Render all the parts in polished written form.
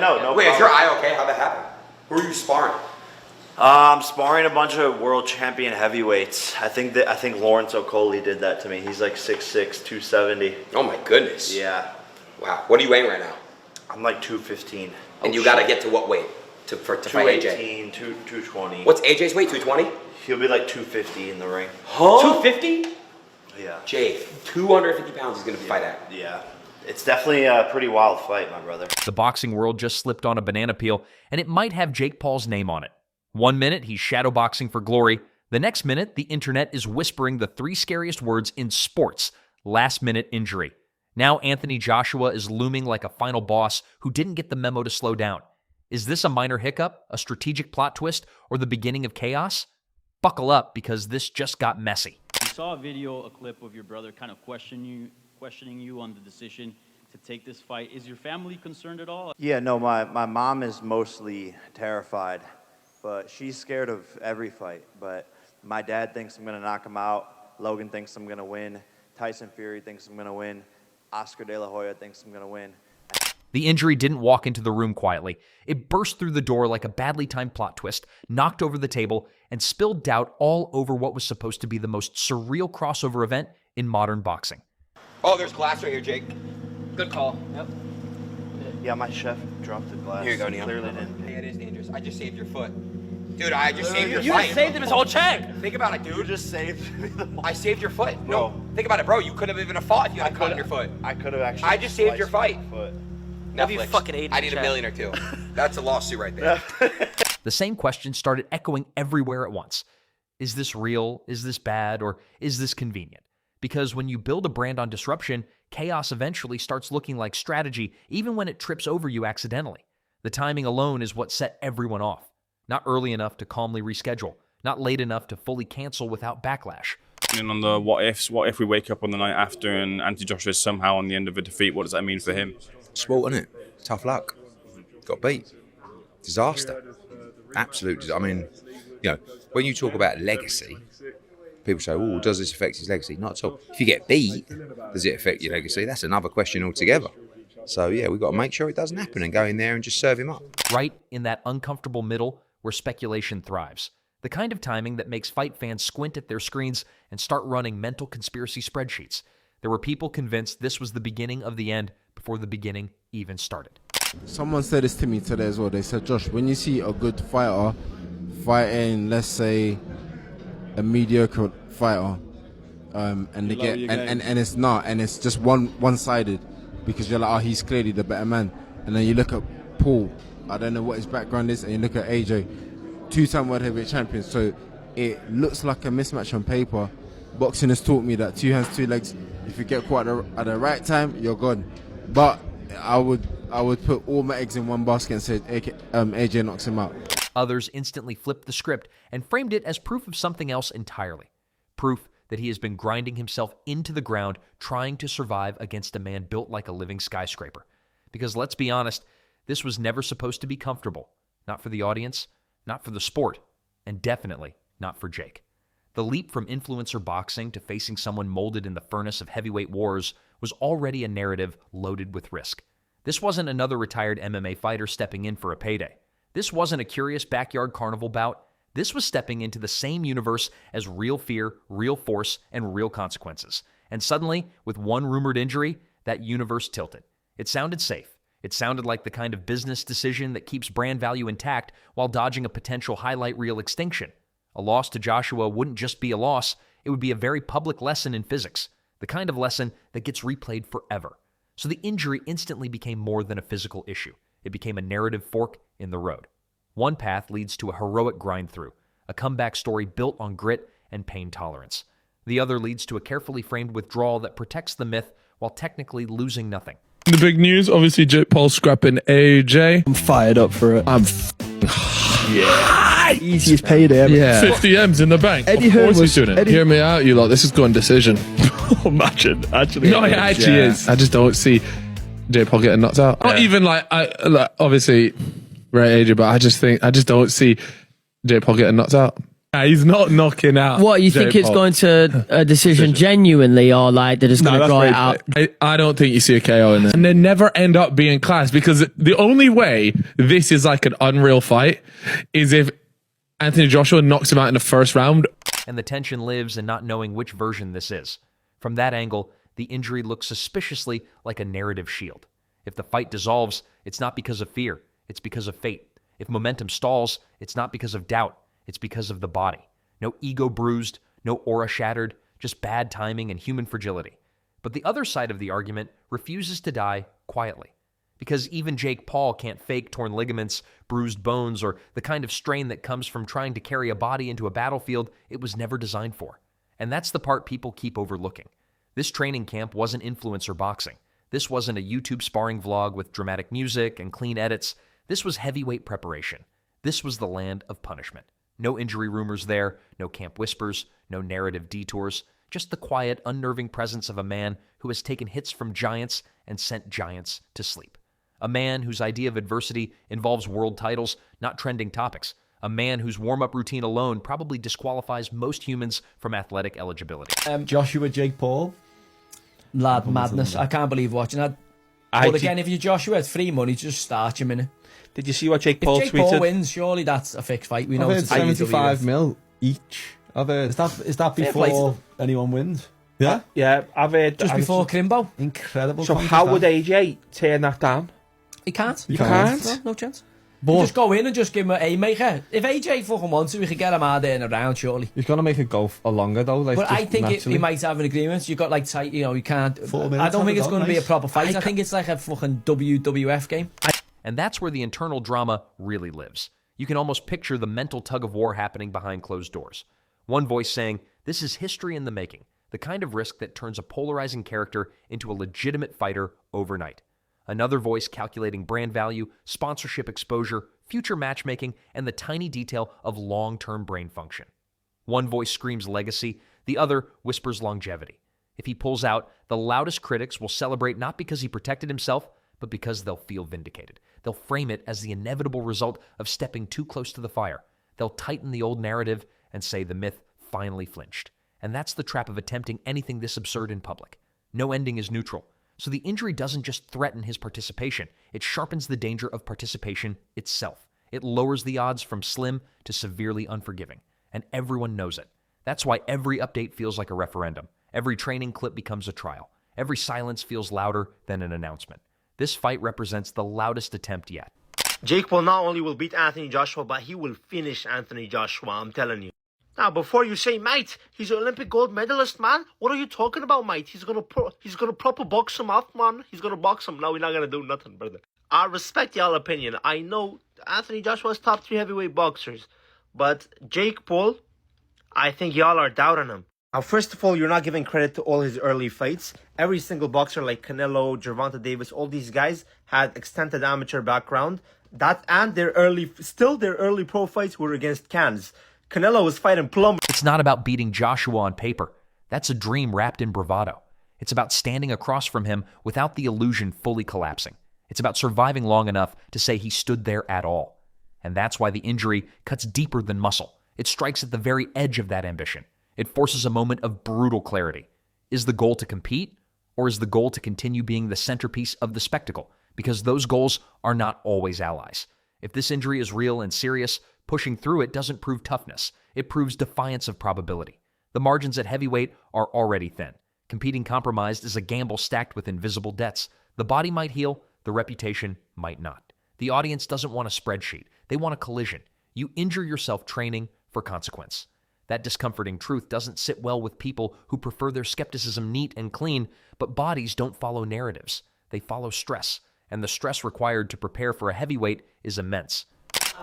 No Wait, problem. is your eye okay? How'd that happen? Who are you sparring? I'm sparring a bunch of world champion heavyweights. I think Lawrence Okoli did that to me. He's like 6'6", 270. Oh my goodness. Yeah. Wow. What are you weighing right now? I'm like 215. And you got to get to what weight to fight AJ? 218, 220. What's AJ's weight? 220? He'll be like 250 in the ring. Huh? 250? Yeah. Jake, 250 pounds he's going to fight at. Yeah. It's definitely a pretty wild fight, my brother. The boxing world just slipped on a banana peel, and it might have Jake Paul's name on it. 1 minute, he's shadowboxing for glory. The next minute, the internet is whispering the 3 scariest words in sports: last-minute injury. Now Anthony Joshua is looming like a final boss who didn't get the memo to slow down. Is this a minor hiccup, a strategic plot twist, or the beginning of chaos? Buckle up, because this just got messy. We saw a clip of your brother kind of questioning you on the decision to take this fight. Is your family concerned at all? Yeah, no, my mom is mostly terrified, but she's scared of every fight. But my dad thinks I'm going to knock him out. Logan thinks I'm going to win. Tyson Fury thinks I'm going to win. Oscar De La Hoya thinks I'm going to win. The injury didn't walk into the room quietly. It burst through the door like a badly timed plot twist, knocked over the table, and spilled doubt all over what was supposed to be the most surreal crossover event in modern boxing. Oh, there's glass right here, Jake. Good call. Yep. Yeah, my chef dropped the glass. Here you go, Neil. Clearly didn't. Hey, it is dangerous. I just saved your foot. Dude, I just saved your You fight. just saved him his whole check. Think about it, You dude. just saved me the I saved your foot. Bro. No, think about it, bro. You couldn't have even fought if you had a cut on your foot. I could have actually. I just saved your sliced fight. my foot. Maybe you Netflix. fucking ate I in need the $1 million or two. That's a lawsuit right there. The same question started echoing everywhere at once. Is this real? Is this bad? Or is this convenient? Because when you build a brand on disruption, chaos eventually starts looking like strategy, even when it trips over you accidentally. The timing alone is what set everyone off. Not early enough to calmly reschedule. Not late enough to fully cancel without backlash. And on the what ifs, what if we wake up on the night after and Anthony Joshua is somehow on the end of a defeat? What does that mean for him? Sport, isn't it? Tough luck. Got beat. Disaster. Absolute. I mean, you know, when you talk about legacy, people say, "Oh, does this affect his legacy?" Not at all. If you get beat, does it affect your legacy? That's another question altogether. So yeah, we've got to make sure it doesn't happen and go in there and just serve him up. Right in that uncomfortable middle where speculation thrives. The kind of timing that makes fight fans squint at their screens and start running mental conspiracy spreadsheets. There were people convinced this was the beginning of the end before the beginning even started. Someone said this to me today as well. They said, Josh, when you see a good fighter fighting, let's say, a mediocre fighter, and they get and it's not, and it's just one-sided, because you're like, oh, he's clearly the better man. And then you look at Paul, I don't know what his background is, and you look at AJ, 2-time world heavyweight champion. So it looks like a mismatch on paper. Boxing has taught me that 2 hands, 2 legs. If you get caught at the right time, you're gone. But I would put all my eggs in one basket and say AJ knocks him out. Others instantly flipped the script and framed it as proof of something else entirely. Proof that he has been grinding himself into the ground trying to survive against a man built like a living skyscraper. Because let's be honest, this was never supposed to be comfortable. Not for the audience, not for the sport, and definitely not for Jake. The leap from influencer boxing to facing someone molded in the furnace of heavyweight wars was already a narrative loaded with risk. This wasn't another retired MMA fighter stepping in for a payday. This wasn't a curious backyard carnival bout. This was stepping into the same universe as real fear, real force, and real consequences. And suddenly, with one rumored injury, that universe tilted. It sounded safe. It sounded like the kind of business decision that keeps brand value intact while dodging a potential highlight reel extinction. A loss to Joshua wouldn't just be a loss, it would be a very public lesson in physics, the kind of lesson that gets replayed forever. So the injury instantly became more than a physical issue. It became a narrative fork in the road. One path leads to a heroic grind through, a comeback story built on grit and pain tolerance. The other leads to a carefully framed withdrawal that protects the myth while technically losing nothing. The big news, obviously, Jake Paul scrapping AJ. I'm fired up for it. Yeah. Easiest payday ever. Yeah. 50 M's in the bank. Eddie of Hearn course was he's doing it. Eddie- Hear me out, you lot. This is going decision. Imagine, actually. No, it actually is. I just don't see Jake Paul getting knocked out. Not even like, obviously, right, AJ, but I just don't see Jake Paul getting knocked out. He's not knocking out. What, you think Jake it's Paul. going to a decision genuinely, or like they're just going to draw it out? I don't think you see a KO in there. And they never end up being class, because the only way this is like an unreal fight is if Anthony Joshua knocks him out in the first round. And the tension lives in not knowing which version this is. From that angle, the injury looks suspiciously like a narrative shield. If the fight dissolves, it's not because of fear, it's because of fate. If momentum stalls, it's not because of doubt, it's because of the body. No ego bruised, no aura shattered, just bad timing and human fragility. But the other side of the argument refuses to die quietly. Because even Jake Paul can't fake torn ligaments, bruised bones, or the kind of strain that comes from trying to carry a body into a battlefield it was never designed for. And that's the part people keep overlooking. This training camp wasn't influencer boxing. This wasn't a YouTube sparring vlog with dramatic music and clean edits. This was heavyweight preparation. This was the land of punishment. No injury rumors there, no camp whispers, no narrative detours, just the quiet, unnerving presence of a man who has taken hits from giants and sent giants to sleep. A man whose idea of adversity involves world titles, not trending topics. A man whose warm-up routine alone probably disqualifies most humans from athletic eligibility. Joshua, Jake Paul. Lad, madness. I can't believe watching that. But again, if you're Joshua, it's free money, just start him in it. Did you see what Jake Paul tweeted? If Jake Paul wins, surely that's a fixed fight. We know I've it's heard a 75 mil each. I've heard. Is that before anyone wins? Yeah? Yeah, I've heard. Just before Crimbo. Incredible. So how would AJ turn that down? He can't. You can't? No chance. You just go in and just give him a haymaker. If AJ fucking wants to, we could get him out there in a round, surely. He's going to make it go a longer, though. Like, but I think he might have an agreement. You've got, like, tight, you know, you can't. 4 minutes. I don't think it's going to be a proper fight. I think it's like a fucking WWF game. And that's where the internal drama really lives. You can almost picture the mental tug-of-war happening behind closed doors. One voice saying, this is history in the making, the kind of risk that turns a polarizing character into a legitimate fighter overnight. Another voice calculating brand value, sponsorship exposure, future matchmaking, and the tiny detail of long-term brain function. One voice screams legacy, the other whispers longevity. If he pulls out, the loudest critics will celebrate not because he protected himself, but because they'll feel vindicated. They'll frame it as the inevitable result of stepping too close to the fire. They'll tighten the old narrative and say the myth finally flinched. And that's the trap of attempting anything this absurd in public. No ending is neutral. So the injury doesn't just threaten his participation, it sharpens the danger of participation itself. It lowers the odds from slim to severely unforgiving. And everyone knows it. That's why every update feels like a referendum. Every training clip becomes a trial. Every silence feels louder than an announcement. This fight represents the loudest attempt yet. Jake Paul not only will beat Anthony Joshua, but he will finish Anthony Joshua, I'm telling you. Now, before you say, mate, he's an Olympic gold medalist, man. What are you talking about, mate? He's gonna proper box him up, man. He's gonna box him. No, we're not gonna do nothing, brother. I respect y'all opinion. I know Anthony Joshua's top 3 heavyweight boxers, but Jake Paul, I think y'all are doubting him. Now, first of all, you're not giving credit to all his early fights. Every single boxer like Canelo, Gervonta Davis, all these guys had extended amateur background. That and their early pro fights were against cans. Canelo was fighting plum. It's not about beating Joshua on paper. That's a dream wrapped in bravado. It's about standing across from him without the illusion fully collapsing. It's about surviving long enough to say he stood there at all. And that's why the injury cuts deeper than muscle. It strikes at the very edge of that ambition. It forces a moment of brutal clarity. Is the goal to compete, or is the goal to continue being the centerpiece of the spectacle? Because those goals are not always allies. If this injury is real and serious, pushing through it doesn't prove toughness. It proves defiance of probability. The margins at heavyweight are already thin. Competing compromised is a gamble stacked with invisible debts. The body might heal, the reputation might not. The audience doesn't want a spreadsheet. They want a collision. You injure yourself training for consequence. That discomforting truth doesn't sit well with people who prefer their skepticism neat and clean, but bodies don't follow narratives. They follow stress, and the stress required to prepare for a heavyweight is immense.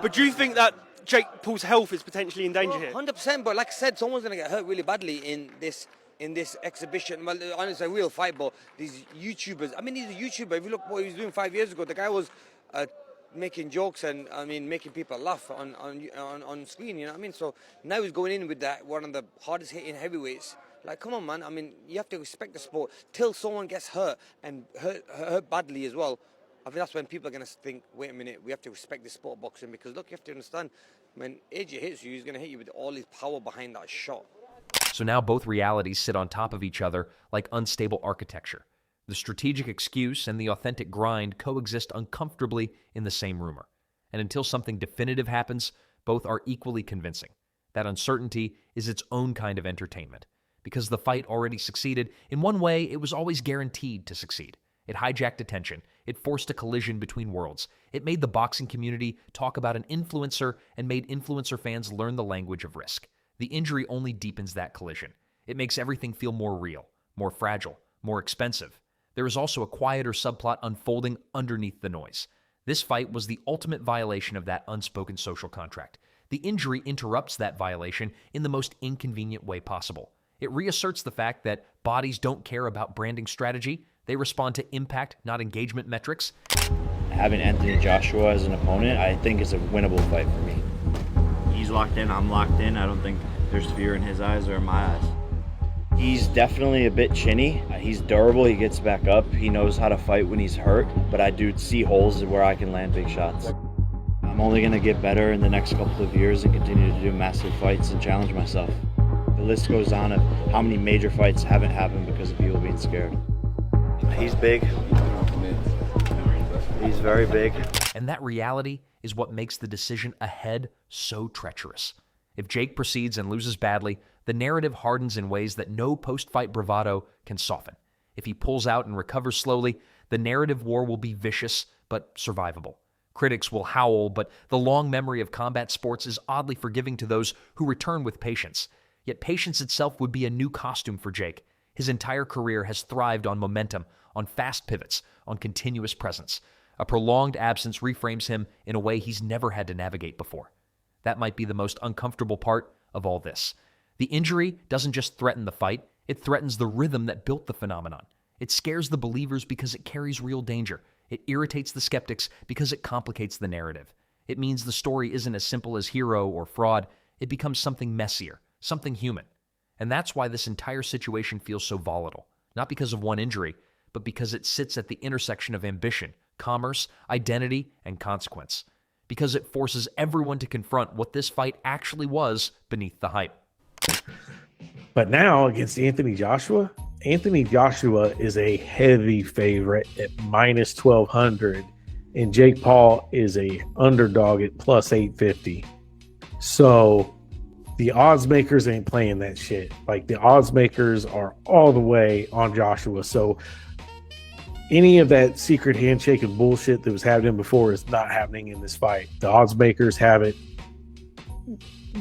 But do you think that Jake Paul's health is potentially in danger here? 100%, but like I said, someone's going to get hurt really badly in this exhibition. Well, honestly, a real fight, but these YouTubers, I mean, he's a YouTuber. If you look what he was doing 5 years ago, the guy was making jokes and, I mean, making people laugh on screen, you know what I mean? So now he's going in with that, one of the hardest hitting heavyweights. Like, come on, man. I mean, you have to respect the sport till someone gets hurt and hurt badly as well. I think that's when people are going to think, wait a minute, we have to respect the sport of boxing, because look, you have to understand, when AJ hits you, he's going to hit you with all his power behind that shot. So now both realities sit on top of each other like unstable architecture. The strategic excuse and the authentic grind coexist uncomfortably in the same rumor. And until something definitive happens, both are equally convincing. That uncertainty is its own kind of entertainment. Because the fight already succeeded, in one way, it was always guaranteed to succeed. It hijacked attention. It forced a collision between worlds. It made the boxing community talk about an influencer and made influencer fans learn the language of risk. The injury only deepens that collision. It makes everything feel more real, more fragile, more expensive. There is also a quieter subplot unfolding underneath the noise. This fight was the ultimate violation of that unspoken social contract. The injury interrupts that violation in the most inconvenient way possible. It reasserts the fact that bodies don't care about branding strategy. They respond to impact, not engagement metrics. Having Anthony Joshua as an opponent, I think is a winnable fight for me. He's locked in, I'm locked in. I don't think there's fear in his eyes or in my eyes. He's definitely a bit chinny. He's durable, he gets back up. He knows how to fight when he's hurt, but I do see holes where I can land big shots. I'm only going to get better in the next couple of years and continue to do massive fights and challenge myself. The list goes on of how many major fights haven't happened because of people being scared. He's big. He's very big. And that reality is what makes the decision ahead so treacherous. If Jake proceeds and loses badly, the narrative hardens in ways that no post-fight bravado can soften. If he pulls out and recovers slowly, the narrative war will be vicious but survivable. Critics will howl, but the long memory of combat sports is oddly forgiving to those who return with patience. Yet patience itself would be a new costume for Jake. His entire career has thrived on momentum, on fast pivots, on continuous presence. A prolonged absence reframes him in a way he's never had to navigate before. That might be the most uncomfortable part of all this. The injury doesn't just threaten the fight, it threatens the rhythm that built the phenomenon. It scares the believers because it carries real danger. It irritates the skeptics because it complicates the narrative. It means the story isn't as simple as hero or fraud. It becomes something messier, something human. And that's why this entire situation feels so volatile. Not because of one injury, but because it sits at the intersection of ambition, commerce, identity, and consequence. Because it forces everyone to confront what this fight actually was beneath the hype. But now against Anthony Joshua is a heavy favorite at minus 1,200, and Jake Paul is a underdog at plus 850. So the odds makers ain't playing that shit. Like, the odds makers are all the way on Joshua. So any of that secret handshake and bullshit that was happening before is not happening in this fight. The odds makers have it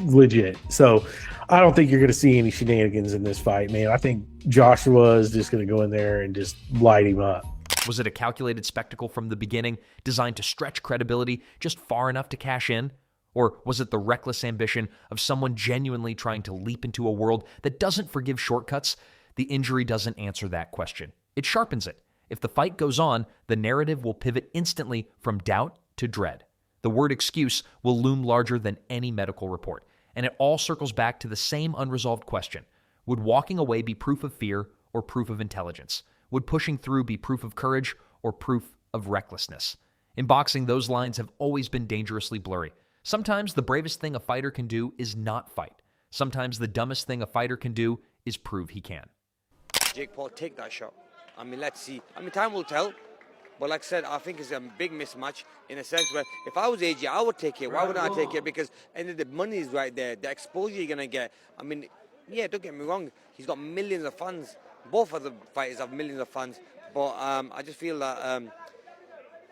legit. So I don't think you're going to see any shenanigans in this fight, man. I think Joshua is just going to go in there and just light him up. Was it a calculated spectacle from the beginning, designed to stretch credibility just far enough to cash in? Or was it the reckless ambition of someone genuinely trying to leap into a world that doesn't forgive shortcuts? The injury doesn't answer that question. It sharpens it. If the fight goes on, the narrative will pivot instantly from doubt to dread. The word excuse will loom larger than any medical report. And it all circles back to the same unresolved question. Would walking away be proof of fear or proof of intelligence? Would pushing through be proof of courage or proof of recklessness? In boxing, those lines have always been dangerously blurry. Sometimes the bravest thing a fighter can do is not fight. Sometimes the dumbest thing a fighter can do is prove he can. Jake Paul, take that shot. I mean, let's see. I mean, time will tell. But like I said, I think it's a big mismatch in a sense where if I was AJ, I would take it. Why wouldn't I take it? Because the money is right there. The exposure you're going to get. I mean, yeah, don't get me wrong. He's got millions of fans. Both of the fighters have millions of fans. But I just feel that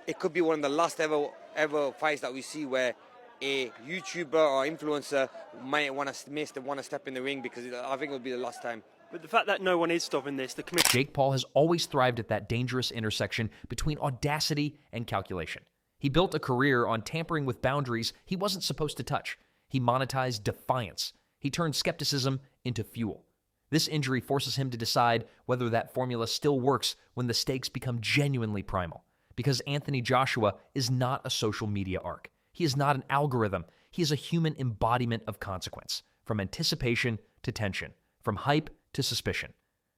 it could be one of the last ever fights that we see where a YouTuber or influencer might want to step in the ring, because I think it will be the last time. But the fact that no one is stopping this, the commission... Jake Paul has always thrived at that dangerous intersection between audacity and calculation. He built a career on tampering with boundaries he wasn't supposed to touch. He monetized defiance. He turned skepticism into fuel. This injury forces him to decide whether that formula still works when the stakes become genuinely primal. Because Anthony Joshua is not a social media arc. He is not an algorithm. He is a human embodiment of consequence, from anticipation to tension, from hype to suspicion.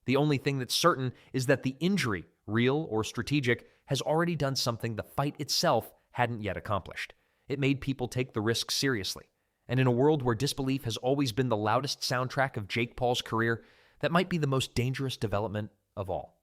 The only thing that's certain is that the injury real or strategic, has already done something the fight itself hadn't yet accomplished. It made people take the risk seriously. And in a world where disbelief has always been the loudest soundtrack of Jake Paul's career, that might be the most dangerous development of all.